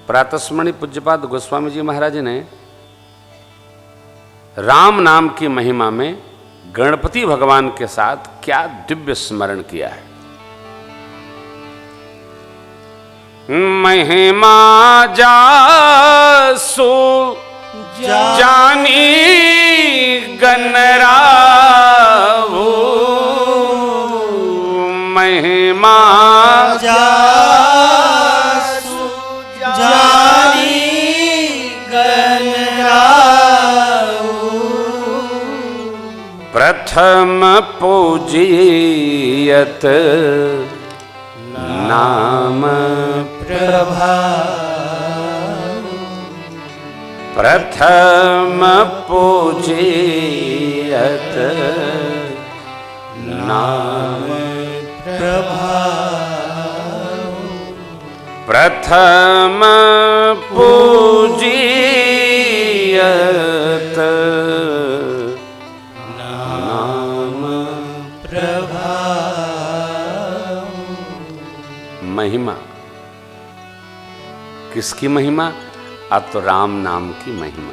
प्रातस्मरणि पूज्यपाद गोस्वामी जी महाराज ने राम नाम की महिमा में गणपति भगवान के साथ क्या दिव्य स्मरण किया है। महिमा जासु जानी गणरावो, महिमा जासु जानी गणरावो, प्रथम पूजियत नाम प्रभाव, प्रथम पूजियत नाम प्रभाव, प्रथम पूजियत नाम प्रभाव। महिमा किसकी महिमा? अब तो राम नाम की महिमा।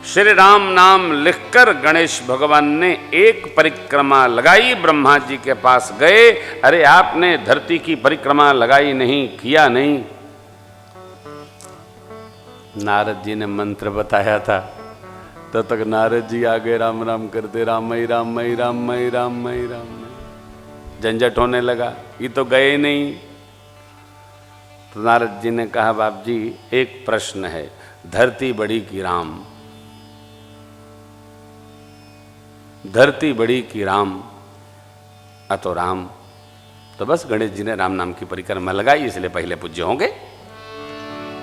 श्री राम नाम लिखकर गणेश भगवान ने एक परिक्रमा लगाई, ब्रह्मा जी के पास गए। अरे आपने धरती की परिक्रमा लगाई नहीं, किया नहीं। नारद जी ने मंत्र बताया था, तब तक नारद जी आगे राम राम करते, रामई रामई रामई रामई रामई। झंझट होने लगा, ये तो गए नहीं। तो नारद जी ने कहा, बाप जी एक प्रश्न है, धरती बड़ी की राम, धरती बड़ी की राम, अतो राम। तो बस गणेश जी ने राम नाम की परिक्रमा लगाई, इसलिए पहले पूज्य होंगे।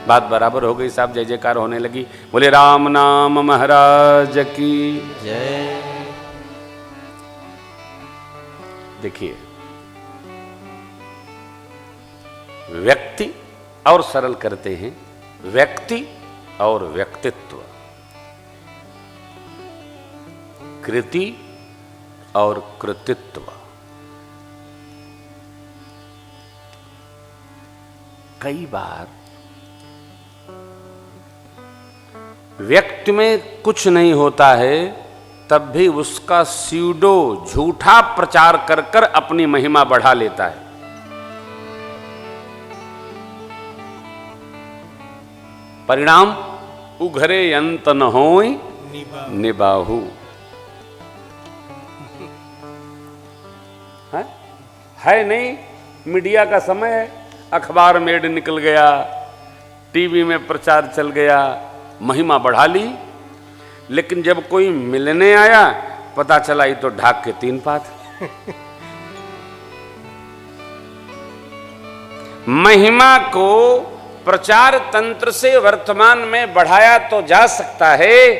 बात बराबर हो गई साहब, जय जयकार होने लगी। बोले राम नाम महाराज की जय। देखिए, व्यक्ति और सरल करते हैं, व्यक्ति और व्यक्तित्व, कृति और कृतित्व। कई बार व्यक्ति में कुछ नहीं होता है, तब भी उसका स्यूडो झूठा प्रचार कर कर अपनी महिमा बढ़ा लेता है। परिणाम उघरे अंत न होय निबाहु। है नहीं, मीडिया का समय है, अखबार में एड निकल गया, टीवी में प्रचार चल गया, महिमा बढ़ा ली। लेकिन जब कोई मिलने आया, पता चला ये तो ढाक के 3 पात। महिमा को प्रचार तंत्र से वर्तमान में बढ़ाया तो जा सकता है,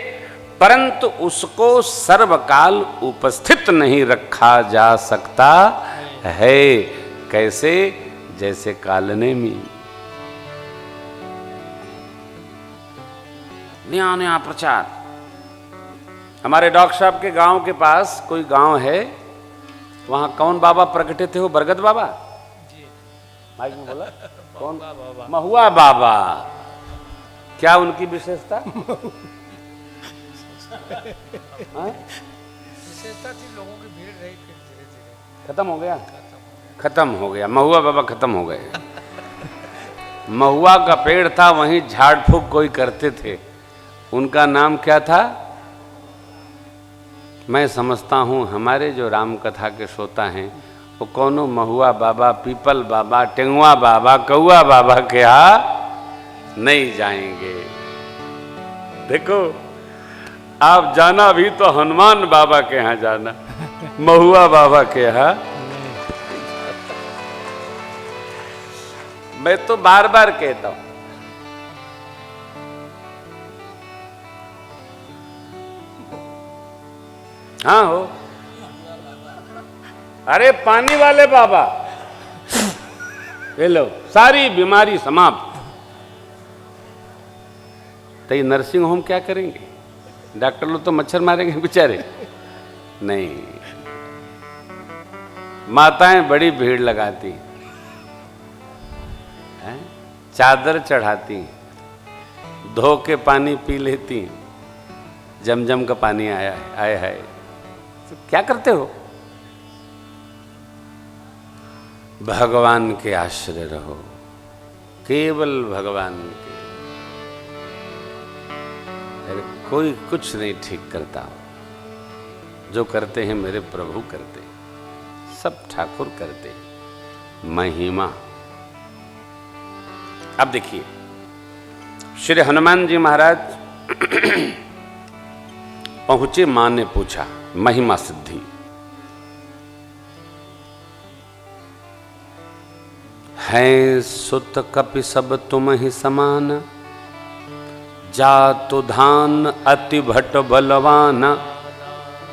परंतु उसको सर्वकाल उपस्थित नहीं रखा जा सकता है। कैसे? जैसे कालने में नया नया प्रचार। हमारे डॉक्टर साहब के गांव के पास कोई गांव है, वहां कौन बाबा प्रकटे थे? वो बरगद बाबा जी। माइक में बोला कौन? बाबा, महुआ बाबा। क्या उनकी विशेषता? विशेषता थी, लोगों की भीड़ रही, फिर धीरे धीरे खत्म हो गया। खत्म हो गया, महुआ बाबा खत्म हो गए। महुआ का पेड़ था, वहीं झाड़ फूक कोई करते थे। उनका नाम क्या था? मैं समझता हूँ हमारे जो राम कथा के श्रोता हैं, वो कौनो महुआ बाबा, पीपल बाबा, टेंगुआ बाबा, कौआ बाबा के यहाँ नहीं जाएंगे। देखो, आप जाना भी तो हनुमान बाबा के यहाँ जाना, महुआ बाबा के यहाँ। मैं तो बार बार कहता हूं, हाँ हो, अरे पानी वाले बाबा, ये लो सारी बीमारी समाप्त। तो ये नर्सिंग होम क्या करेंगे? डॉक्टर लोग तो मच्छर मारेंगे बेचारे। नहीं, माताएं बड़ी भीड़ लगाती हैं, चादर चढ़ाती, धो के पानी पी लेती, जमजम का पानी आया है, आया है। तो क्या करते हो? भगवान के आश्रय रहो, केवल भगवान के। अरे कोई कुछ नहीं ठीक करता हो, जो करते हैं मेरे प्रभु करते, सब ठाकुर करते। महिमा। अब देखिए, श्री हनुमान जी महाराज पहुंचे, मां ने पूछा महिमा सिद्धि। हैं सुत कपि सब तुम ही समान, जातु धान अति भट बलवान,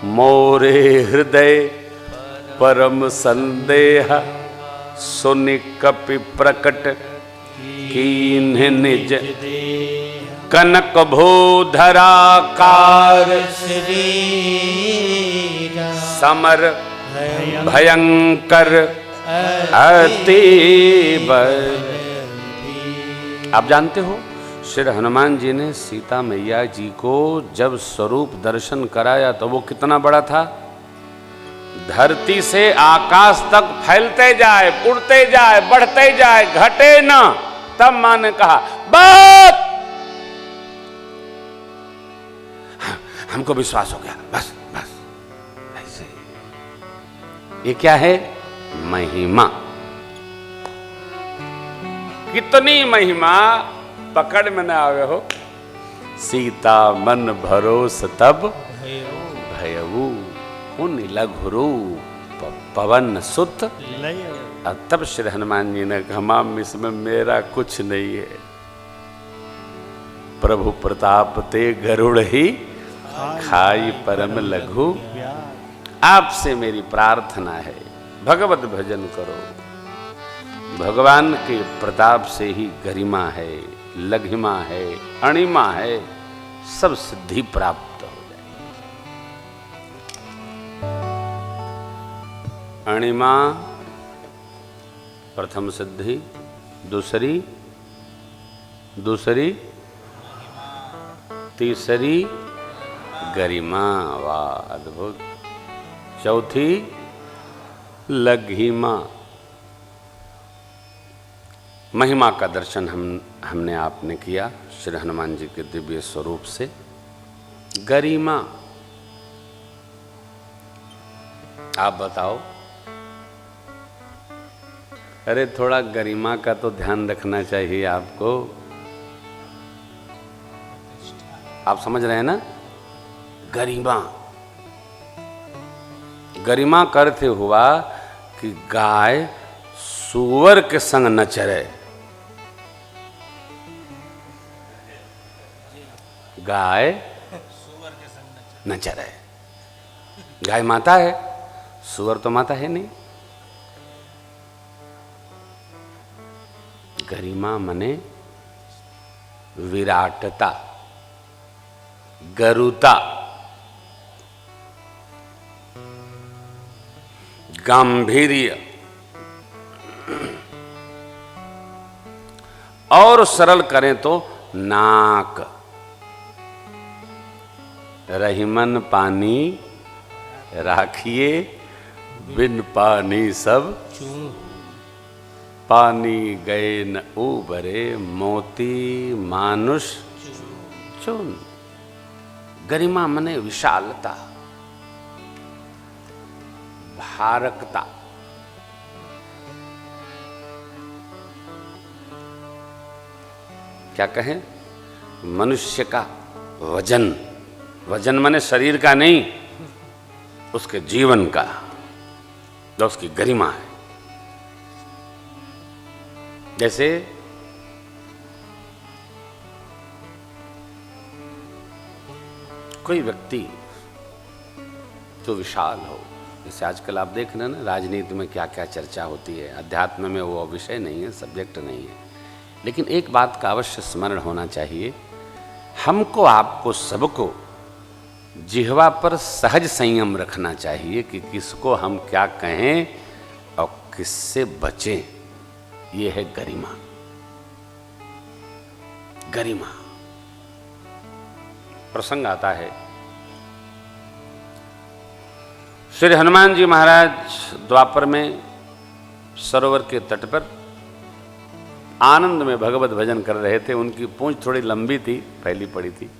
मोरे हृदय परम संदेह, सुनि कपि प्रकट कीन्ह निज कनक भूधराकार, समर भयंकर अति बल। आप जानते हो, श्री हनुमान जी ने सीता मैया जी को जब स्वरूप दर्शन कराया तो वो कितना बड़ा था? धरती से आकाश तक फैलते जाए, उड़ते जाए, बढ़ते जाए, घटे ना। तब मां ने कहा बस, हमको विश्वास हो गया, बस बस। ऐसे ये क्या है? महिमा। कितनी महिमा, पकड़ में न आवे हो। सीता मन भरोस तब भयऊ, उन लघु रूप पवन सुत। तब श्री हनुमान जी ने कहा माम इसमें मेरा कुछ नहीं है, प्रभु प्रताप ते गरुड़ ही खाई परम लघु। आपसे मेरी प्रार्थना है, भगवत भजन करो। भगवान के प्रताप से ही गरिमा है, लघिमा है, अणिमा है, सब सिद्धि प्राप्त हो जाए। अणिमा प्रथम सिद्धि, दूसरी तीसरी गरिमा, वाह अद्भुत। चौथी लघिमा। महिमा का दर्शन हमने आपने किया श्री हनुमान जी के दिव्य स्वरूप से। गरिमा, आप बताओ। अरे थोड़ा गरिमा का तो ध्यान रखना चाहिए आपको। आप समझ रहे हैं ना? गरिमा, गरिमा का अर्थ हुआ कि गाय सूअर के संग न चरे। गाय न चरे। गाय माता है, सूअर तो माता है नहीं। गरिमा मने विराटता, गरुता, गांभीर्य। और सरल करें तो नाक। रहीमन पानी राखिए, बिन पानी सब पानी गए न उबरे, मोती मानुष चून। गरिमा मने विशालता, भारकता। क्या कहें? मनुष्य का वजन। वजन माने शरीर का नहीं, उसके जीवन का, जो उसकी गरिमा है। जैसे कोई व्यक्ति जो विशाल हो, जैसे आजकल आप देख रहे हैं ना राजनीति में क्या क्या चर्चा होती है। अध्यात्म में वो विषय नहीं है, सब्जेक्ट नहीं है, लेकिन एक बात का अवश्य स्मरण होना चाहिए। हमको, आपको, सबको जिह्वा पर सहज संयम रखना चाहिए कि किसको हम क्या कहें, किससे बचें, ये है गरिमा। गरिमा प्रसंग आता है, श्री हनुमान जी महाराज द्वापर में सरोवर के तट पर आनंद में भगवत भजन कर रहे थे। उनकी पूंछ थोड़ी लंबी थी, फैली पड़ी थी।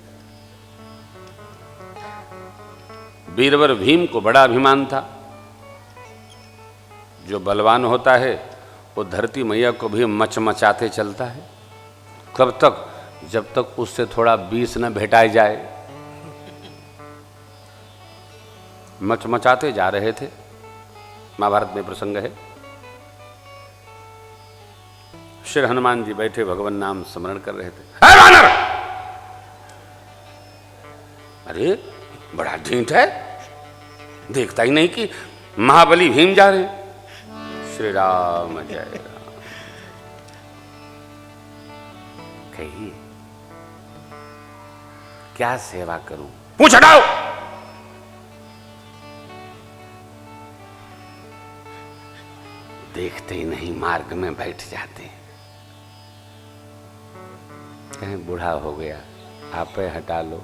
वीरवर भीम को बड़ा अभिमान था। जो बलवान होता है वो धरती मैया को भी मचमचाते चलता है। कब तक? जब तक उससे थोड़ा बीस न भेटाई जाए। मचमचाते जा रहे थे। महाभारत में प्रसंग है। श्री हनुमान जी बैठे भगवान नाम स्मरण कर रहे थे। है वानर! अरे बड़ा ढीठ है, देखता ही नहीं कि महाबली भीम जा रहे। श्री राम जय राम। कहिए क्या सेवा करूं? पूछ हटाओ। देखते ही नहीं, मार्ग में बैठ जाते हैं। कहीं बूढ़ा हो गया, आपे हटा लो।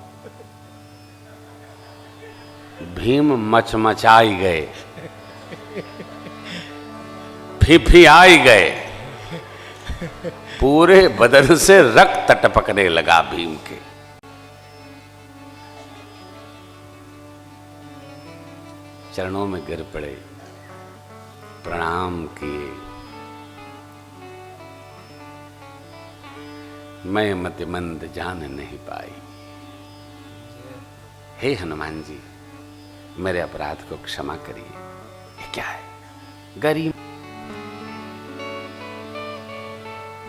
भीम मचमचाई गए, फिफियाई गए, पूरे बदन से रक्त टपकने लगा भीम के। चरणों में गिर पड़े, प्रणाम किए। मैं मतिमंद जान नहीं पाई। हे हनुमान जी, मेरे अपराध को क्षमा करिए। ये क्या है? गरीब।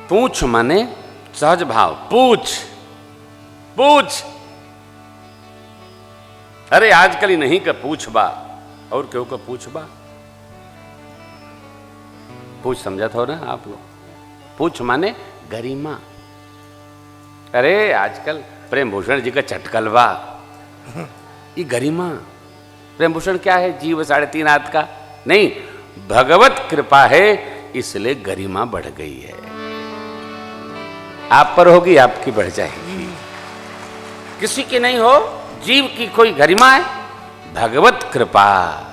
पूछ माने सहज भाव, पूछ पूछ। अरे आजकल ही नहीं का पूछ बा, और क्यों का पूछ बा? पूछ समझा था ना आप लोग? पूछ माने गरिमा। अरे आजकल प्रेम भूषण जी का चटकलवा, ये गरिमा। प्रेम भूषण क्या है? जीव 3.5 हाथ का नहीं, भगवत कृपा है, इसलिए गरिमा बढ़ गई है। आप पर होगी, आपकी बढ़ जाएगी। किसी की नहीं हो, जीव की कोई गरिमा है? भगवत कृपा।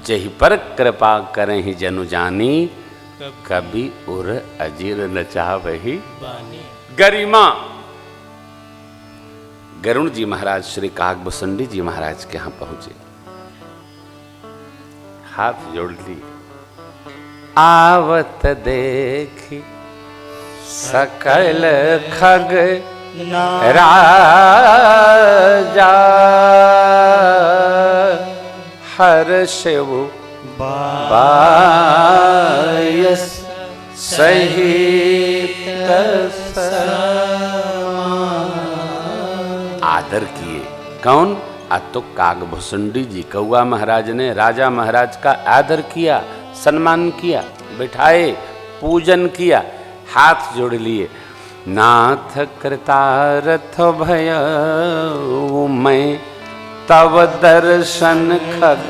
जही पर कृपा करें ही जनु जानी, कभी उर अजीर न चाहवही गरिमा। गरुण जी महाराज श्री कागभूषणी जी महाराज के यहां पहुंचे, हाथ जोड़ ली। आवत देखी सकल खग राजा, हर शिव बायस सहित आदर किए। कौन? तो कागभूषणी जी, कौआ महाराज ने राजा महाराज का आदर किया, सम्मान किया, बिठाए, पूजन किया, हाथ जोड़ लिए। नाथ कृतार्थ भय मैं तव दर्शन खग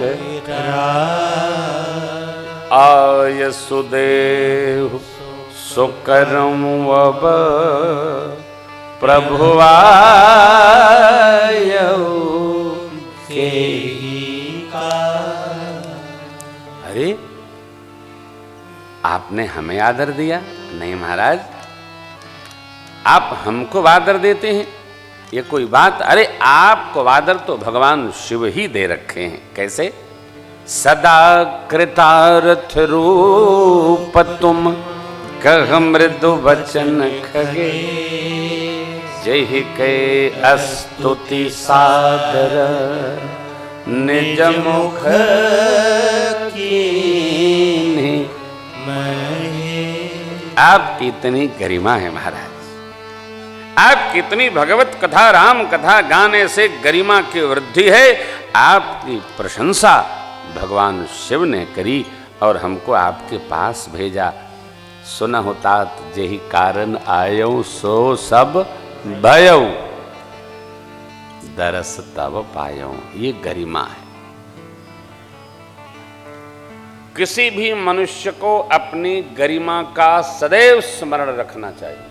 आय सुदेव सुकरम वब प्रभुआय के। अरे आपने हमें आदर दिया? नहीं महाराज, आप हमको आदर देते हैं, ये कोई बात? अरे आपको आदर तो भगवान शिव ही दे रखे हैं। कैसे? सदा कृतार्थ रूप तुम कह मृदु वचन खगे, जय के स्तुति सादर निज मुख कीन्ही। आपकी इतनी गरिमा है महाराज, आपकी इतनी भगवत कथा राम कथा गाने से गरिमा की वृद्धि है। आपकी प्रशंसा भगवान शिव ने करी और हमको आपके पास भेजा। सुनहु तात जेहि कारण आयौ, सो सब भयौ दरस तब पायौ। ये गरिमा है। किसी भी मनुष्य को अपनी गरिमा का सदैव स्मरण रखना चाहिए।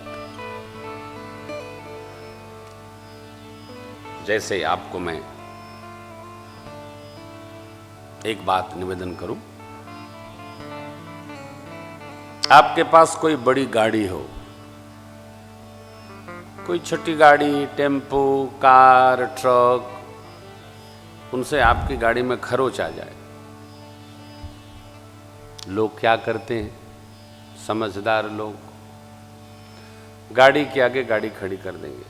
जैसे आपको मैं एक बात निवेदन करूं, आपके पास कोई बड़ी गाड़ी हो, कोई छोटी गाड़ी, टेम्पो, कार, ट्रक, उनसे आपकी गाड़ी में खरोच आ जाए, लोग क्या करते हैं? समझदार लोग गाड़ी के आगे गाड़ी खड़ी कर देंगे।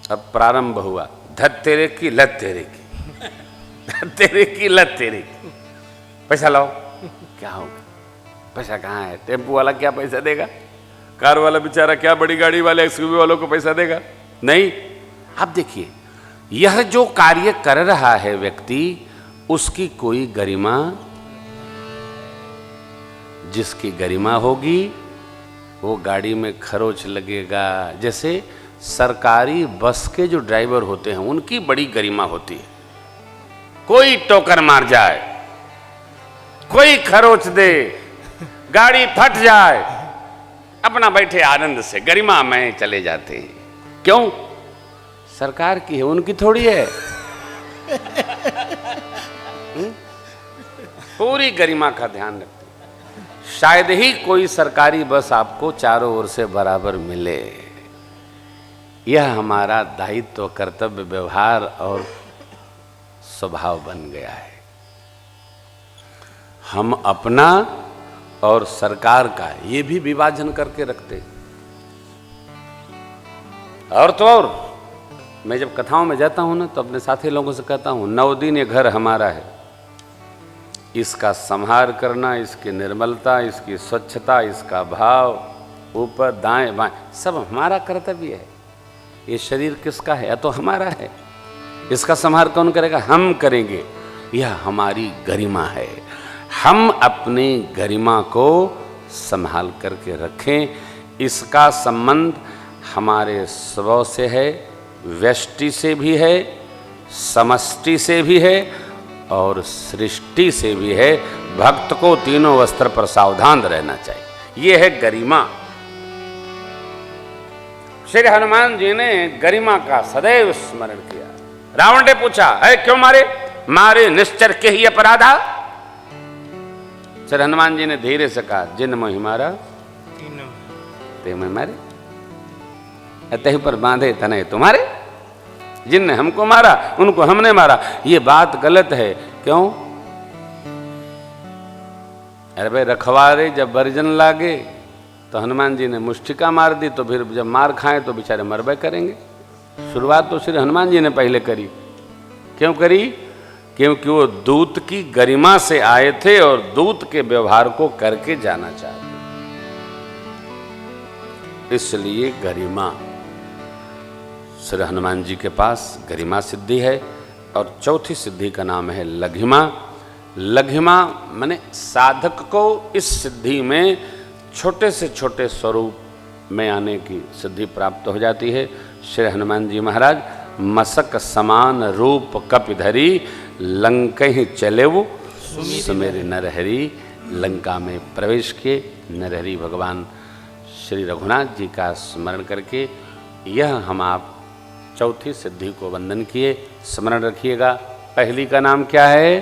अब प्रारंभ हुआ, धत तेरे की लत तेरे की, धत तेरे की लत तेरे की, पैसा लाओ। क्या होगा? पैसा कहाँ है? टेम्पो वाला क्या पैसा देगा? कार वाला बेचारा क्या बड़ी गाड़ी वाले एक्सयूवी वालों को पैसा देगा? नहीं। आप देखिए, यह जो कार्य कर रहा है व्यक्ति, उसकी कोई गरिमा, जिसकी गरिमा होगी वो गाड़ी में खरोच लगेगा। जैसे सरकारी बस के जो ड्राइवर होते हैं उनकी बड़ी गरिमा होती है। कोई टोकर मार जाए, कोई खरोच दे, गाड़ी फट जाए, अपना बैठे आनंद से गरिमा में चले जाते हैं। क्यों? सरकार की है, उनकी थोड़ी है। पूरी गरिमा का ध्यान रखते। शायद ही कोई सरकारी बस आपको चारों ओर से बराबर मिले। यह हमारा दायित्व, कर्तव्य, व्यवहार और स्वभाव बन गया है। हम अपना और सरकार का ये भी विभाजन करके रखते। और तो और, मैं जब कथाओं में जाता हूं ना, तो अपने साथी लोगों से कहता हूं, 9 दिन ये घर हमारा है, इसका संहार करना, इसकी निर्मलता, इसकी स्वच्छता, इसका भाव, ऊपर दाएं बाएं सब हमारा कर्तव्य है। ये शरीर किसका है? या तो हमारा है। इसका संहार कौन करेगा? हम करेंगे। यह हमारी गरिमा है। हम अपनी गरिमा को संभाल करके रखें। इसका संबंध हमारे स्वभाव से है, व्यष्टि से भी है, समष्टि से भी है और सृष्टि से भी है। भक्त को तीनों वस्त्र पर सावधान रहना चाहिए। यह है गरिमा। श्री हनुमान जी ने गरिमा का सदैव स्मरण किया। रावण ने पूछा, है क्यों मारे? मारे निश्चर के ही अपराधा। श्री हनुमान जी ने धीरे से कहा, जिन मोहि मारा ते मैं मारे, अतः पर बांधे तने तुम्हारे। जिनने हमको मारा उनको हमने मारा। ये बात गलत है। क्यों? अरे भाई, रखवारे जब वर्जन लागे तो हनुमान जी ने मुष्टिका मार दी, तो फिर जब मार खाएं तो बेचारे मरबे करेंगे। शुरुआत तो श्री हनुमान जी ने पहले करी। क्यों करी? क्योंकि वो दूत की गरिमा से आए थे और दूत के व्यवहार को करके जाना चाहते, इसलिए गरिमा। श्री हनुमान जी के पास गरिमा सिद्धि है। और चौथी सिद्धि का नाम है लघिमा। लघिमा माने साधक को इस सिद्धि में छोटे से छोटे स्वरूप में आने की सिद्धि प्राप्त हो जाती है। श्री हनुमान जी महाराज मसक समान रूप कपिधरी, लंकहि चलेवु सुमेरि नरहरि। लंका में प्रवेश किए। नरहरि भगवान श्री रघुनाथ जी का स्मरण करके यह हम आप चौथी सिद्धि को वंदन किए। स्मरण रखिएगा। पहली का नाम क्या है?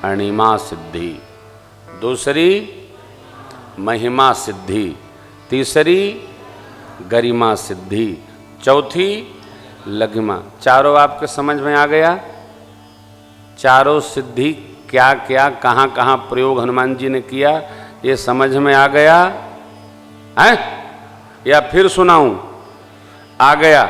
अणिमा सिद्धि। दूसरी महिमा सिद्धि। तीसरी गरिमा सिद्धि। चौथी लघिमा। चारों आपके समझ में आ गया? चारों सिद्धि क्या क्या, कहाँ कहाँ प्रयोग हनुमान जी ने किया, ये समझ में आ गया है? या फिर सुनाऊं? आ गया?